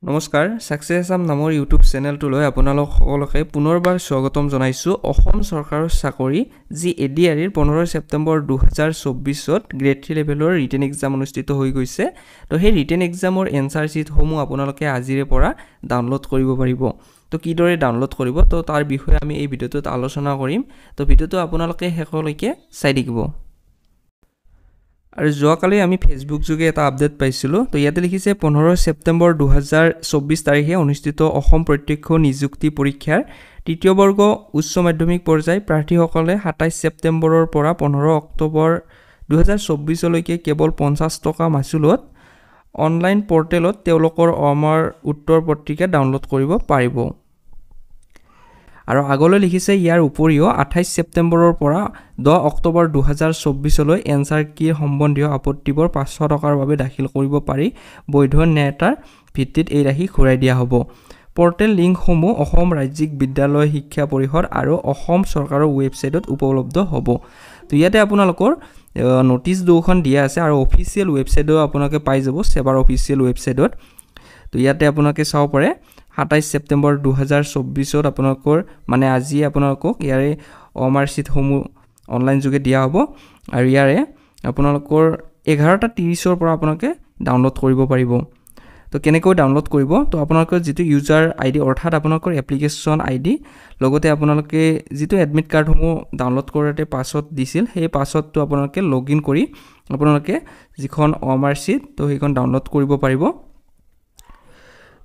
নমস্কাৰ সাকসেছ আসাম নামৰ ইউটিউব চেনেলটোলৈ আপোনালোক সকলোকে পুনৰবাৰ স্বাগতম জনাইছো। অসম চৰকাৰৰ চাকৰি যি এডিআৰইৰ 15 ছেপ্টেম্বৰ 2024 ত গ্ৰেড 3 লেভেলৰ ৰিটেন এক্সাম অনুষ্ঠিত হৈ গৈছে। তো সেই ৰিটেন এক্সামৰ এনসাৰ শীট সমূহ আপোনালোকে আজিৰে পৰা ডাউনলোড কৰিব পাৰিব। তো কিদৰে ডাউনলোড কৰিব তো তাৰ বিষয়ে আমি এই ভিডিঅ'টোত আলোচনা কৰিম। তো ভিডিঅ'টো আপোনালোকে শেষলৈকে চাই থাকিব। আৰু যোৱাকালি আমি ফেসবুক যোগে এটা আপডেট পাইছিলো। তো ইয়াতে লিখিছে 15 ছেপ্টেম্বৰ 2024 তাৰিখে অনুষ্ঠিত অসম প্ৰত্যক্ষ নিযুক্তি পৰীক্ষাৰ তৃতীয় বৰ্গ উচ্চ মাধ্যমিক পৰ্যায় প্ৰাৰ্থীসকলে 27 ছেপ্টেম্বৰৰ পৰা 15 অক্টোবৰ 2024 লৈকে কেৱল 50 টকা মাচুলত অনলাইন পৰ্টেলত তেওঁলোকৰ অমৰ উত্তৰ পত্ৰিকা ডাউনলোড কৰিব পাৰিব। আৰু আগলৈ লিখিছে ইয়াৰ উপৰিও 28 ছেপ্টেম্বৰৰ পৰা 10 অক্টোবৰ 2024 লৈ এনসাৰ কি সম্বন্ধীয় আপত্তিবোৰ 500 টকাৰ বাবে দাখিল কৰিব পাৰি। বৈধ নেতাৰ ভিত্তিত এই ৰাশি ঘূৰাই দিয়া হ'ব। পৰ্টেল লিংকসমূহ অসম ৰাজ্যিক বিদ্যালয় শিক্ষা পৰিষদ আৰু অসম চৰকাৰৰ ৱেবছাইটত উপলব্ধ হ'ব। তো ইয়াতে আপোনালোকৰ নোটিছ দুখন দিয়া আছে আৰু অফিচিয়েল ৱেবছাইটও আপোনালোকে পাই যাব, সেৱাৰ অফিচিয়েল ৱেবছাইটত। তো ইয়াতে আপোনালোকে চাব পাৰে 27 ছেপ্টেম্বৰ 2024 ত আপোনালোকৰ মানে আজি আপোনালোকক ইয়াৰে অমাৰ শীটসমূহ অনলাইন যোগে দিয়া হ'ব। আৰু ইয়াৰে আপোনালোকৰ 11:30 পৰা আপোনালোকে ডাউনলোড কৰিব পাৰিব। তো কেনেকৈ ডাউনলোড কৰিব তো আপোনালোকৰ যিটো ইউজাৰ আইডি অৰ্থাৎ আপোনালোকৰ এপ্লিকেশ্যন আইডি লগতে আপোনালোকে যিটো এডমিট কাৰ্ডসমূহ ডাউনলোড কৰোঁতে পাছত দিছিল সেই পাছতটো আপোনালোকে লগইন কৰি আপোনালোকে যিখন অমাৰ শীট তো সেইখন ডাউনলোড কৰিব পাৰিব।